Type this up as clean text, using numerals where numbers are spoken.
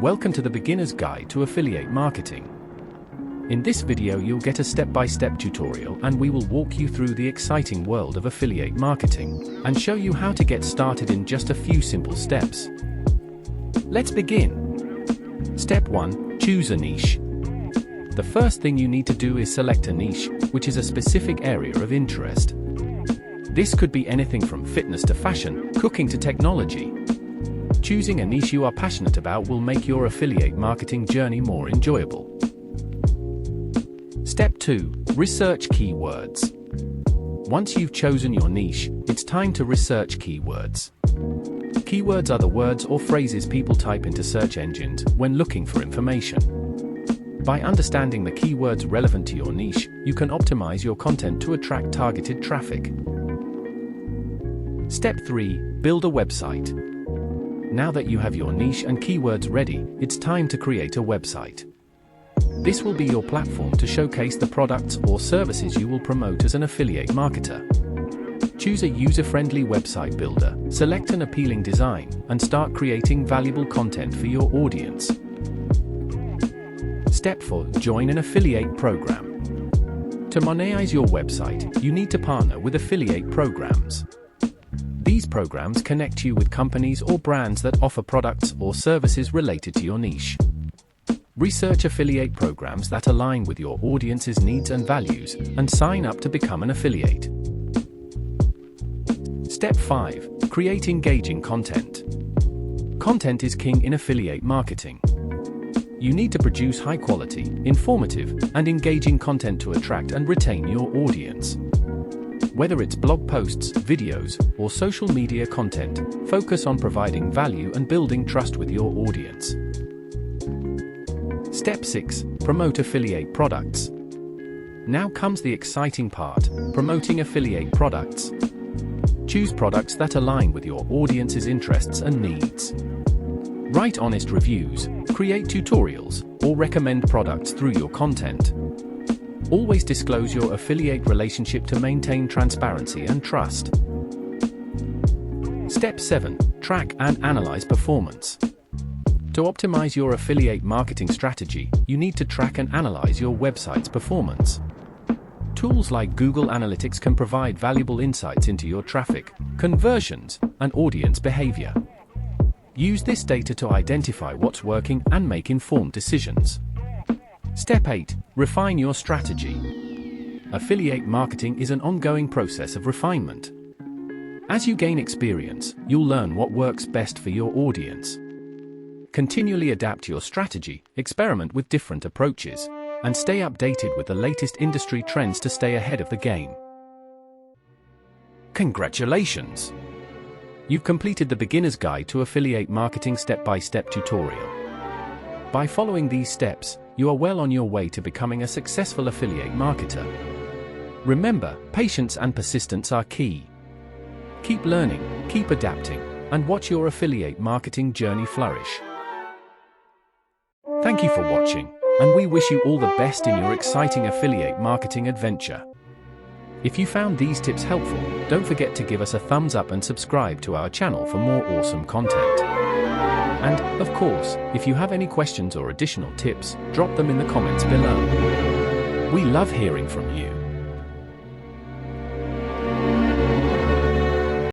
Welcome to the Beginner's Guide to Affiliate Marketing. In this video you'll get a step-by-step tutorial and we will walk you through the exciting world of affiliate marketing and show you how to get started in just a few simple steps. Let's begin. Step 1. Choose a niche. The first thing you need to do is select a niche, which is a specific area of interest. This could be anything from fitness to fashion, cooking to technology. Choosing a niche you are passionate about will make your affiliate marketing journey more enjoyable. Step 2. Research keywords. Once you've chosen your niche, it's time to research keywords. Keywords are the words or phrases people type into search engines when looking for information. By understanding the keywords relevant to your niche, you can optimize your content to attract targeted traffic. Step 3. Build a website. Now that you have your niche and keywords ready, it's time to create a website. This will be your platform to showcase the products or services you will promote as an affiliate marketer. Choose a user-friendly website builder, select an appealing design, and start creating valuable content for your audience. Step 4. Join an affiliate program. To monetize your website, you need to partner with affiliate programs. These programs connect you with companies or brands that offer products or services related to your niche. Research affiliate programs that align with your audience's needs and values, and sign up to become an affiliate. Step 5. Create engaging content. Content is king in affiliate marketing. You need to produce high-quality, informative, and engaging content to attract and retain your audience. Whether it's blog posts, videos, or social media content, focus on providing value and building trust with your audience. Step 6. Promote affiliate products. Now comes the exciting part, promoting affiliate products. Choose products that align with your audience's interests and needs. Write honest reviews, create tutorials, or recommend products through your content. Always disclose your affiliate relationship to maintain transparency and trust. Step 7. Track and analyze performance. To optimize your affiliate marketing strategy, you need to track and analyze your website's performance. Tools like Google Analytics can provide valuable insights into your traffic, conversions, and audience behavior. Use this data to identify what's working and make informed decisions. Step 8. Refine your strategy. Affiliate marketing is an ongoing process of refinement. As you gain experience, you'll learn what works best for your audience. Continually adapt your strategy, experiment with different approaches, and stay updated with the latest industry trends to stay ahead of the game. Congratulations! You've completed the Beginner's Guide to Affiliate Marketing step-by-step tutorial. By following these steps, you are well on your way to becoming a successful affiliate marketer. Remember, patience and persistence are key. Keep learning, keep adapting, and watch your affiliate marketing journey flourish. Thank you for watching, and we wish you all the best in your exciting affiliate marketing adventure. If you found these tips helpful, don't forget to give us a thumbs up and subscribe to our channel for more awesome content. And, of course, if you have any questions or additional tips, drop them in the comments below. We love hearing from you.